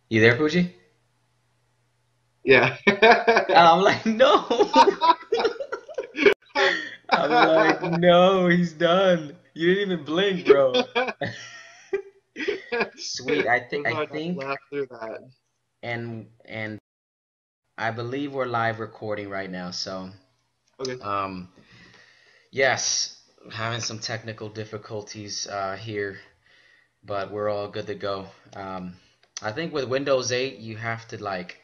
You there, Pucci? Yeah. I'm like, no. I'm like, no, he's done. You didn't even blink, bro. Sweet. I It think was I hard not to think laugh through that. and I believe we're live recording right now. So, Okay. um, yes, having some technical difficulties here, but we're all good to go. I think with Windows 8, you have to like.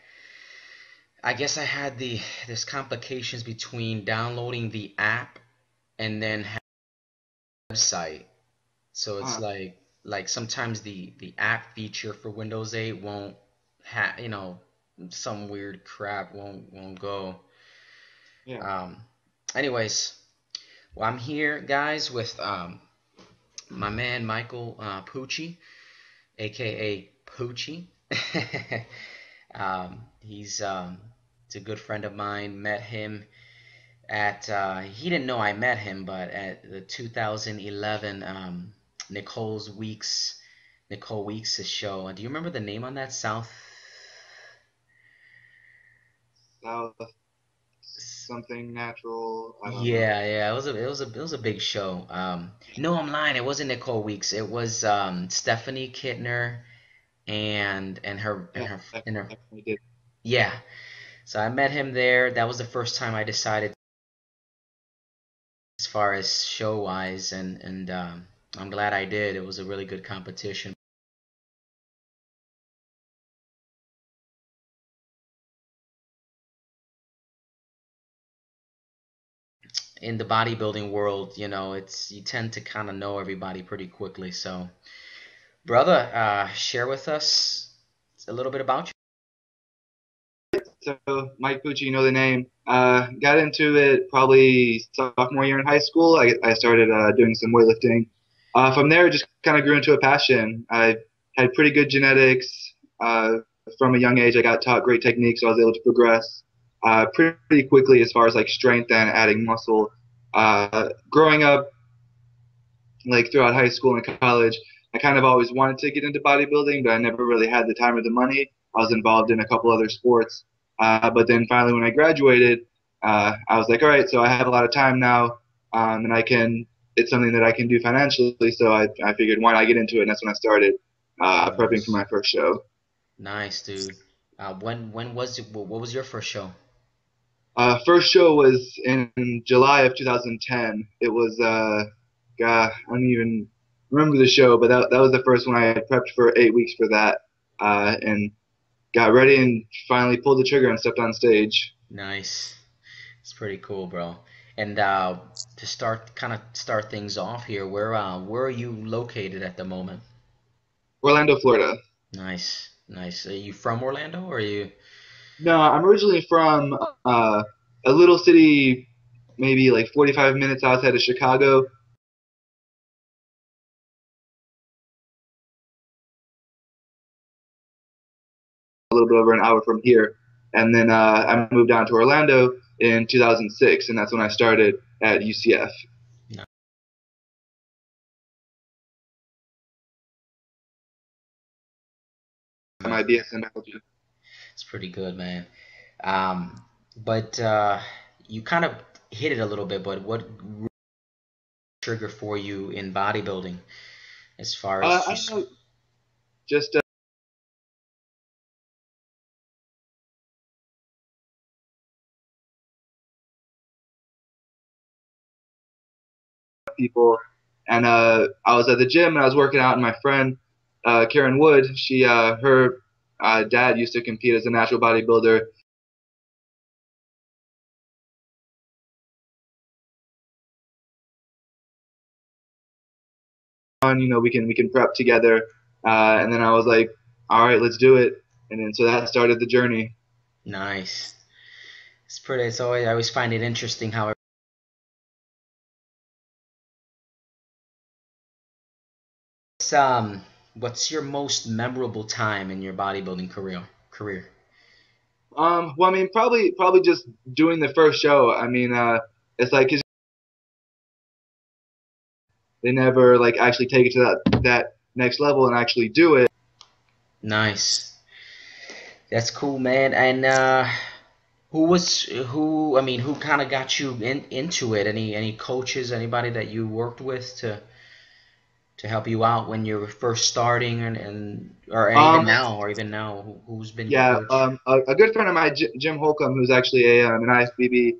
I guess I had there's complications between downloading the app and then have a website. So it's Uh, like sometimes the app feature for Windows 8 won't have, some weird crap won't go. yeah. Um, anyways, well, I'm here, guys, with my man Michael Pucci, aka Pucci. He's a good friend of mine. Met him at he didn't know I met him, but at the 2011 Nicole Weeks' show. Do you remember the name on that? South. South something natural. I don't know. Yeah, yeah. It was a big show. No, I'm lying. It wasn't Nicole Weeks. It was Stephanie Kittner and her and Yeah, her I and her. definitely did. Yeah. So I met him there. That was the first time I decided as far as show wise, and I'm glad I did. It was a really good competition. In the bodybuilding world, it's you tend to kind of know everybody pretty quickly. So, brother, share with us a little bit about you. So Mike Pucci, you know the name. Got into it probably sophomore year in high school. I started doing some weightlifting. From there, it just kind of grew into a passion. I had pretty good genetics. Uh, from a young age, I got taught great techniques, so I was able to progress pretty quickly as far as like strength and adding muscle. Growing up, like throughout high school and college, I kind of always wanted to get into bodybuilding, but I never really had the time or the money. I was involved in a couple other sports. But then finally, when I graduated, I was like, all right, so I have a lot of time now, and it's something that I can do financially. So I figured, why not get into it? And that's when I started prepping for Nice, my first show. nice, dude. When was it? What was your first show? First show was in July of 2010. It was, God, I don't even remember the show, but that was the first one. I had prepped for 8 weeks for that, and got ready and finally pulled the trigger and stepped on stage. Nice. It's pretty cool, bro. And to start things off here, where are you located at the moment? Orlando, Florida. Nice, nice. Are you from Orlando, or are you? No, I'm originally from a little city, maybe like 45 minutes outside of Chicago, a little bit over an hour from here. And then I moved down to Orlando in 2006, and that's when I started at UCF. No. My BS in biology. It's pretty good, man. But you kind of hit it a little bit, but what trigger for you in bodybuilding as far as I don't just know, just people. And I was at the gym and I was working out, and my friend Karen Wood, her dad used to compete as a natural bodybuilder. We can prep together. And then I was like, all right, let's do it. And then so that started the journey. nice. It's pretty. It's always I always find it interesting how it's, what's your most memorable time in your bodybuilding career? Well, I mean, probably just doing the first show. I mean, it's like 'cause they never like actually take it to that next level and actually do it. Nice. That's cool, man. And who? I mean, who kind of got you into it? Any coaches, anybody that you worked with to help you out when you were first starting, and Um, or even now, who's been your yeah, coach? a good friend of mine, Jim Holcomb, who's actually an IFBB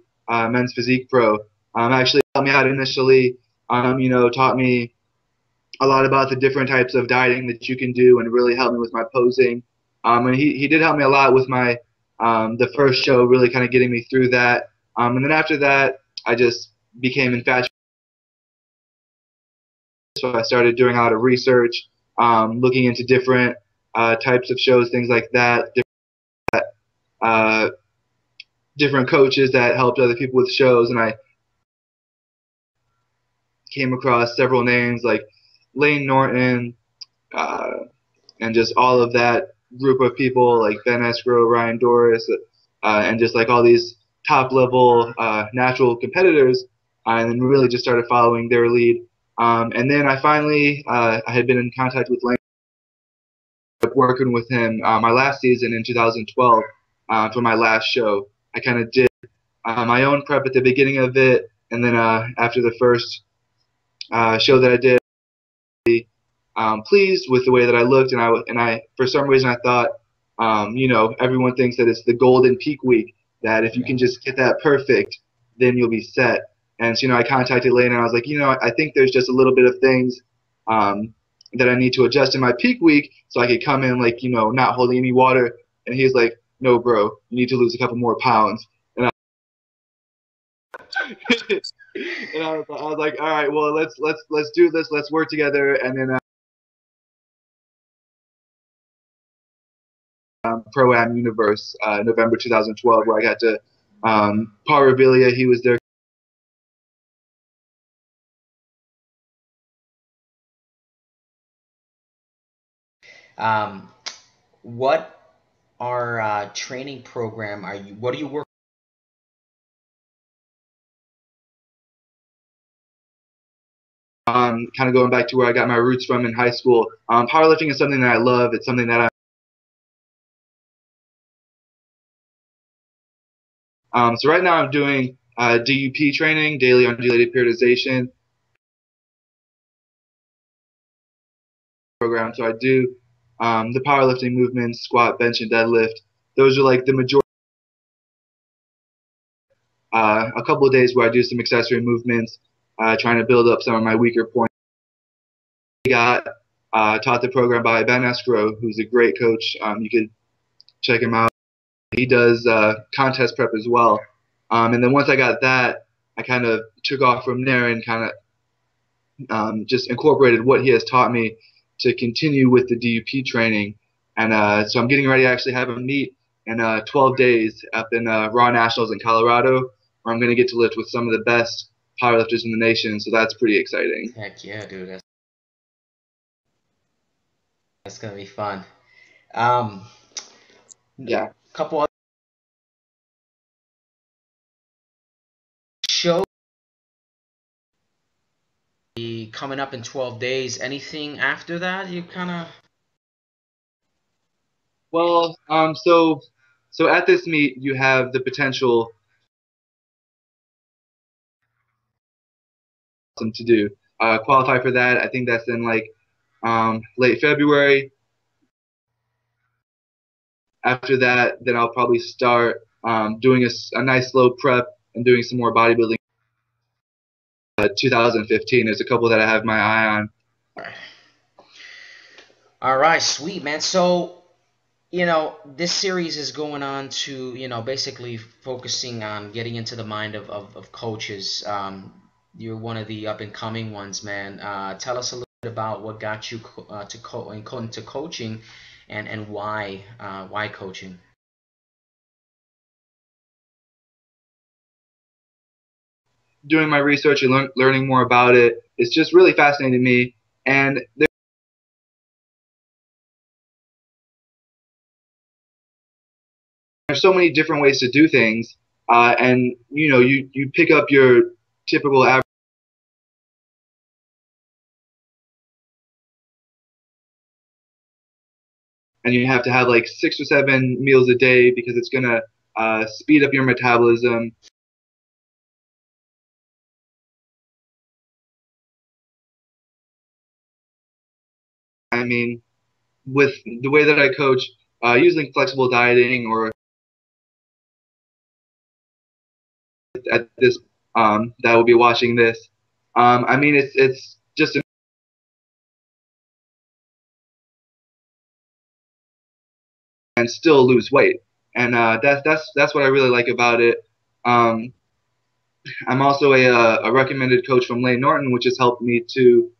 men's physique pro, actually taught me out initially. Taught me a lot about the different types of dieting that you can do, and really helped me with my posing. And he did help me a lot with my the first show, really kind of getting me through that. And then after that, I just became infatuated. So I started doing a lot of research, looking into different types of shows, things like that. Uh, Different coaches that helped other people with shows, and I came across several names like Lane Norton, uh, and just all of that group of people like Ben Escrow, Ryan Doris, and just like all these top level natural competitors, and then really just started following their lead. And then I had been in contact with Lane, working with him my last season in 2012 for my last show. I kind of did my own prep at the beginning of it, and then after the first show that I did, pleased with the way that I looked, and I for some reason I thought, everyone thinks that it's the golden peak week, that if you Yeah. can just get that perfect, then you'll be set. And so, I contacted Lane and I was like, I think there's just a little bit of things that I need to adjust in my peak week so I could come in like, not holding any water. And he's like, no, bro, you need to lose a couple more pounds. And I was like, all right, well, let's do this. Let's work together. And then Pro-Am Universe, November 2012, where I got to Parabilia. He was there. Um, what are training program are you? What do you work? Kind of going back to where I got my roots from in high school. Powerlifting is something that I love. It's something that so right now I'm doing DUP training, daily undulated periodization program. So I do the powerlifting movements, squat, bench, and deadlift. Those are like the majority. A couple of days where I do some accessory movements, trying to build up some of my weaker points. I got taught the program by Ben Escrow, who's a great coach. You could check him out. He does contest prep as well. And then once I got that, I kind of took off from there and kind of just incorporated what he has taught me to continue with the DUP training. And so I'm getting ready to actually have him meet in 12 days up in Raw Nationals in Colorado, where I'm going to get to lift with some of the best powerlifters in the nation. So that's pretty exciting. Heck yeah, dude. That's gonna be fun. Um, Yeah. couple other shows coming up in 12 days. Anything after that? You kind of. Well, so at this meet, you have the potential to do qualify for that. I think that's in like late February. After that, then I'll probably start doing a nice slow prep and doing some more bodybuilding. 2015. There's a couple that I have my eye on. All right, sweet man. So, this series is going on to, basically focusing on getting into the mind of coaches. You're one of the up and coming ones, man. Tell us a little bit about what got you into coaching, and why coaching. Doing my research and learning more about it, it's just really fascinating to me. And there's so many different ways to do things. And you pick up your typical average. and you have to have like 6 or 7 meals a day because it's gonna speed up your metabolism. I mean, with the way that I coach, using flexible dieting or at this that will be watching this, I mean it's just and still lose weight, and that's what I really like about it. Um, I'm also a recommended coach from Lane Norton, which has helped me to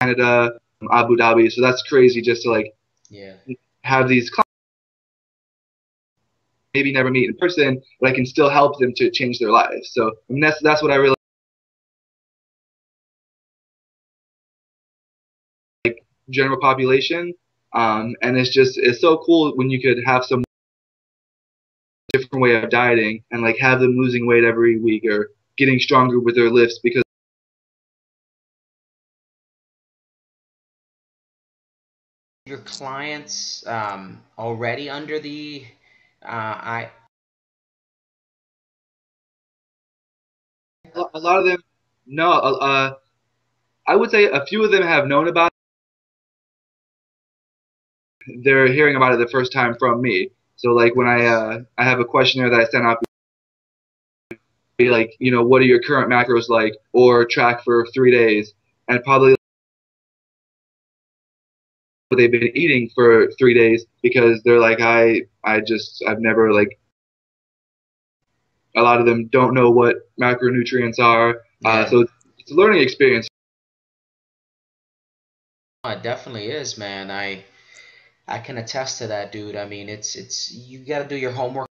Canada, Abu Dhabi. So that's crazy just to like Yeah. have these clients, maybe never meet in person, but I can still help them to change their lives. So I mean, that's what I really general population. And it's so cool when you could have some different way of dieting and like have them losing weight every week or getting stronger with their lifts because Your clients already under the I a lot of them no I would say a few of them have known about it. They're hearing about it the first time from me. So like when nice. I have a questionnaire that I send out, be like, what are your current macros like, or track for 3 days, and probably what they've been eating for 3 days because they're like, I've never like a lot of them don't know what macronutrients are. Yeah. So it's a learning experience. It definitely is, man. I can attest to that, dude. I mean, it's you got to do your homework.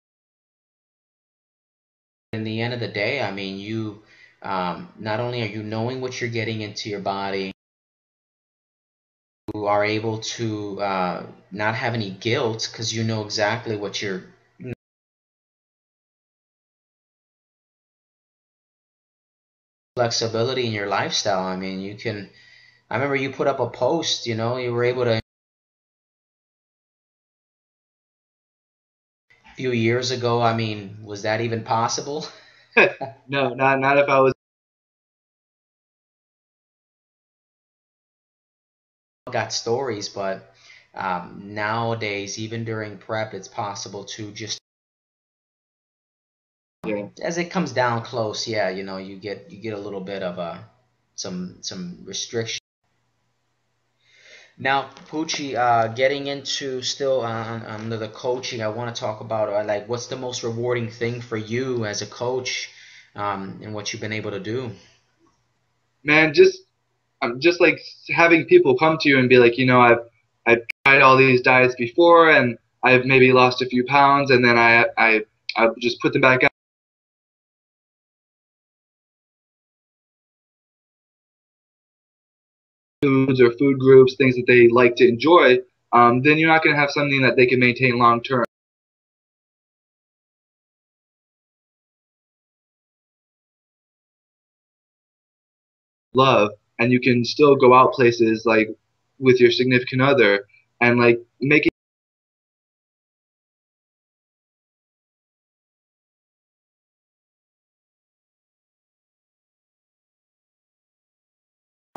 In the end of the day, I mean, you not only are you knowing what you're getting into your body, you are able to not have any guilt because you know exactly what you're flexibility in your lifestyle. I mean, you can. I remember you put up a post. You were able to a few years ago. I mean, was that even possible? No, not if I was. Got stories, but nowadays, even during prep, it's possible to just Yeah. as it comes down close, yeah, you get a little bit of a some restriction. Now, Pucci, getting into still under the coaching, I want to talk about like what's the most rewarding thing for you as a coach, and what you've been able to do. Man, just like having people come to you and be like, I've tried all these diets before and I've maybe lost a few pounds and then I just put them back out foods or food groups, things that they like to enjoy. Then you're not going to have something that they can maintain long term. Love, and you can still go out places like with your significant other and like making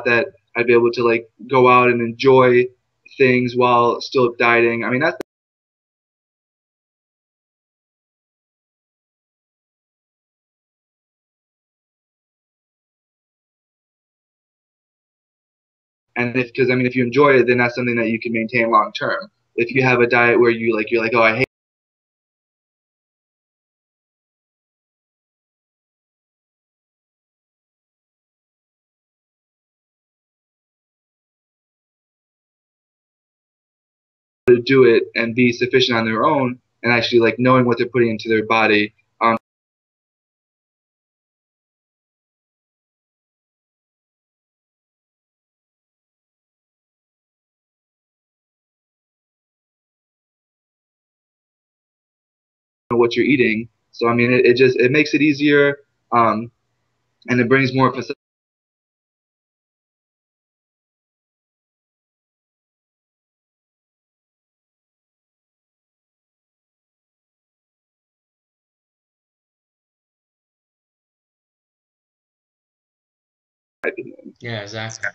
that I'd be able to like go out and enjoy things while still dieting. I mean, that's and if because I mean, if you enjoy it, then that's something that you can maintain long term. If you have a diet where you're like, oh, I hate to do it and be sufficient on their own, and actually like knowing what they're putting into their body, what you're eating. So I mean, it makes it easier, and it brings more facility. opinion. Yeah, exactly.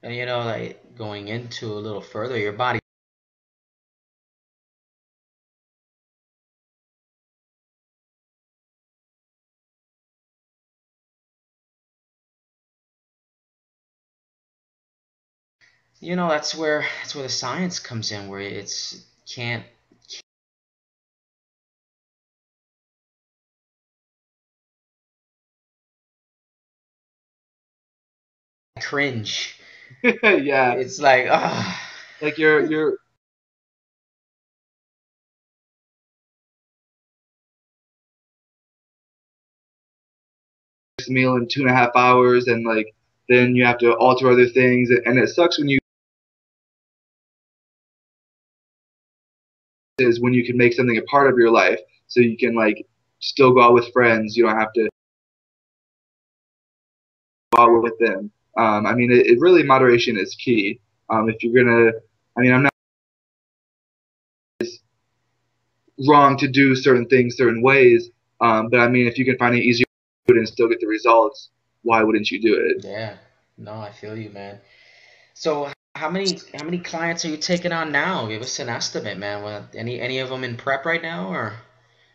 And like going into a little further, your body that's where the science comes in, where it's can't cringe. Yeah, It's like ah. like your meal in 2.5 hours, and like then you have to alter other things, and it sucks when you can make something a part of your life, so you can like still go out with friends. You don't have to go out with them. I mean, it really moderation is key. If you're gonna, I mean, I'm not wrong to do certain things certain ways, but I mean, if you can find an easier way to do it and still get the results, why wouldn't you do it? Yeah. No, I feel you, man. So how many clients are you taking on now? Give us an estimate, man. Any of them in prep right now or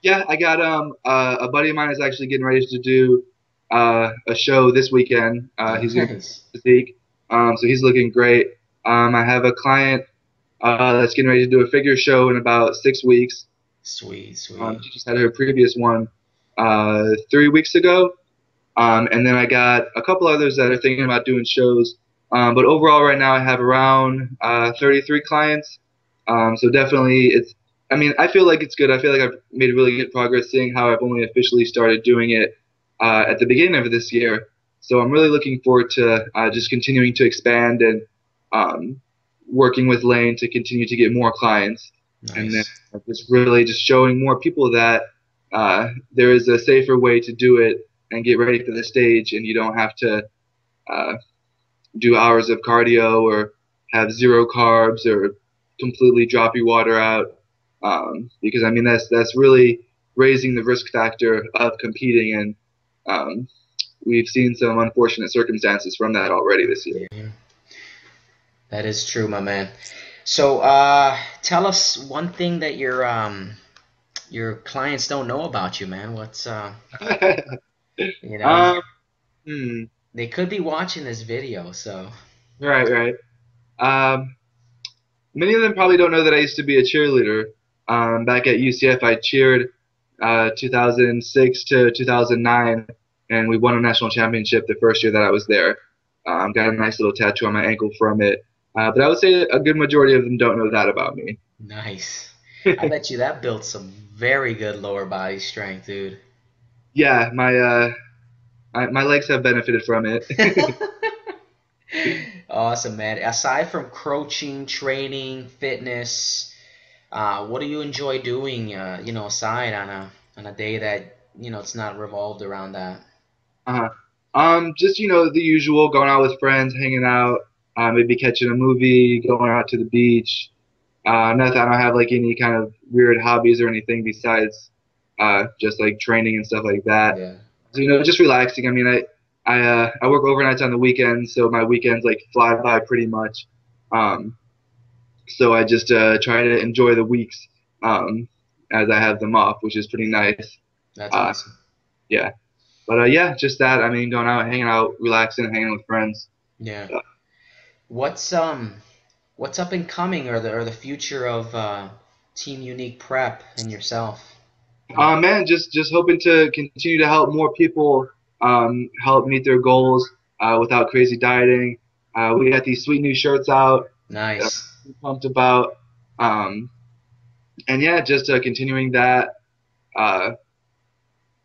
Yeah, I got a buddy of mine is actually getting ready to do a show this weekend. He's gonna nice. physique, so he's looking great. I have a client that's getting ready to do a figure show in about 6 weeks. Sweet, sweet. She just had her previous one 3 weeks ago. And then I got a couple others that are thinking about doing shows. But overall, right now, I have around 33 clients. So definitely, I mean, I feel like it's good. I feel like I've made really good progress, seeing how I've only officially started doing it at the beginning of this year. So I'm really looking forward to just continuing to expand and um, working with Lane to continue to get more clients. And then Nice. just really just showing more people that there is a safer way to do it and get ready for the stage, and you don't have to uh, do hours of cardio or have zero carbs or completely drop your water out. Because I mean that's really raising the risk factor of competing, and we've seen some unfortunate circumstances from that already this year. Yeah. That is true, my man. So, tell us one thing that your clients don't know about you, man. What's you know, um, hmm, they could be watching this video, so right, right. Um, Many of them probably don't know that I used to be a cheerleader. Back at UCF, I cheered 2006 to 2009, and we won a national championship the first year that I was there. Got a nice little tattoo on my ankle from it. But I would say a good majority of them don't know that about me. nice. I bet you that built some very good lower body strength, dude. Yeah, my legs have benefited from it. Awesome, man. Aside from coaching, training, fitness, what do you enjoy doing, aside on a day that, it's not revolved around that? uh just the usual, going out with friends, hanging out, maybe catching a movie, going out to the beach. Not that I don't have like any kind of weird hobbies or anything besides just like training and stuff like that. Yeah. So, just relaxing. I mean, I work overnights on the weekends, so my weekends like fly by pretty much. Um, so I just try to enjoy the weeks as I have them off, which is pretty nice. That's Uh, awesome. yeah, but yeah, just that. I mean, going out, hanging out, relaxing, hanging with friends. Yeah. Uh, What's what's up and coming or the future of Team Unique Prep and yourself? Man, just hoping to continue to help more people help meet their goals without crazy dieting. We got these sweet new shirts out that Nice. I'm pumped about. Um, and yeah, just continuing that, uh,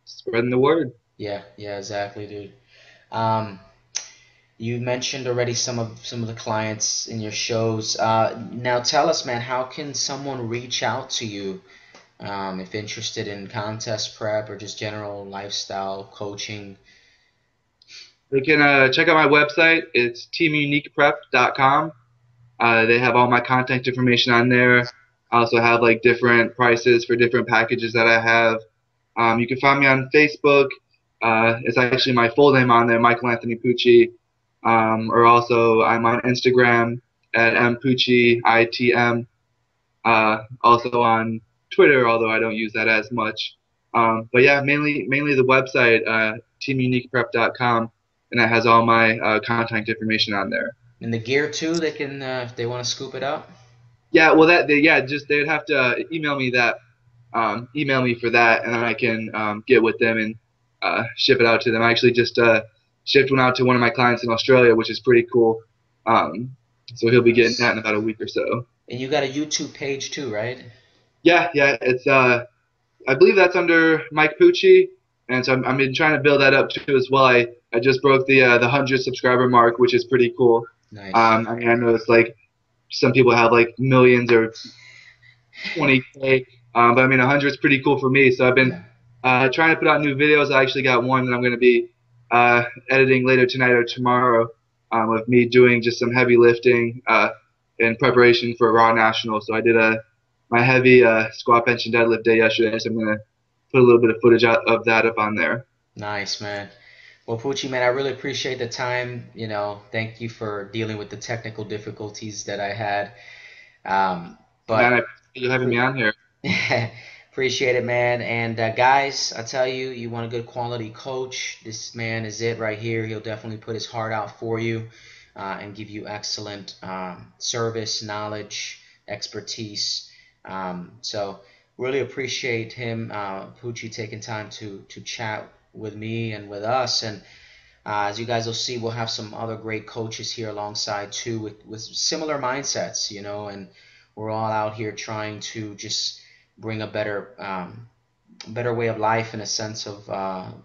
spreading the word. Yeah, yeah, exactly, dude. Um, you mentioned already some of the clients in your shows. Now tell us, man, how can someone reach out to you if interested in contest prep or just general lifestyle coaching? They can check out my website. It's teamuniqueprep.com. They have all my contact information on there. I also have like different prices for different packages that I have. You can find me on Facebook. It's actually my full name on there, Michael Anthony Pucci. or also I'm on Instagram at mpucci itm. Also on Twitter, although I don't use that as much. But yeah, mainly the website teamuniqueprep.com, and that has all my contact information on there. And the gear too, they can if they want to scoop it up. Yeah, well just they'd have to email me for that, and then I can get with them and ship it out to them. I actually just shipped one out to one of my clients in Australia, which is pretty cool. Um, so he'll be getting that Nice. in about a week or so. And you got a YouTube page too, right? Yeah, it's I believe that's under Mike Pucci, and so I'm been trying to build that up too as well. I just broke the 100 subscriber mark, which is pretty cool. Nice. I mean, I know it's like some people have like millions or 20K, but I mean 100 is pretty cool for me. So I've been Yeah. trying to put out new videos. I actually got one that I'm going to be editing later tonight or tomorrow of me doing just some heavy lifting in preparation for Raw National. So I did my heavy squat, bench, and deadlift day yesterday. So I'm going to put a little bit of footage of that up on there. Nice, man. Well, Pucci, man, I really appreciate the time. Thank you for dealing with the technical difficulties that I had. Man, I But appreciate you having me pre- on here. appreciate it, man. And guys, I tell you, you want a good quality coach. This man is it right here. He'll definitely put his heart out for you and give you excellent service, knowledge, expertise. So really appreciate him, Pucci, taking time to chat with me and with us. And as you guys will see, we'll have some other great coaches here alongside too with similar mindsets, and we're all out here trying to just bring a better way of life in a sense of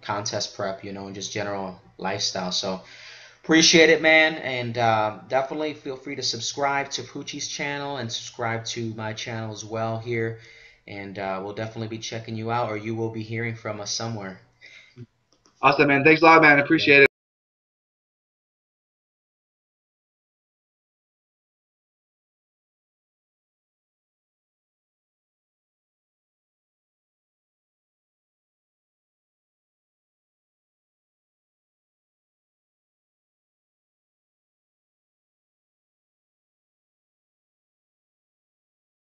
contest prep, and just general lifestyle. So appreciate it, man, and definitely feel free to subscribe to Poochie's channel and subscribe to my channel as well here, and we'll definitely be checking you out, or you will be hearing from us somewhere. Awesome, man. Thanks a lot, man. Yeah. Appreciate it.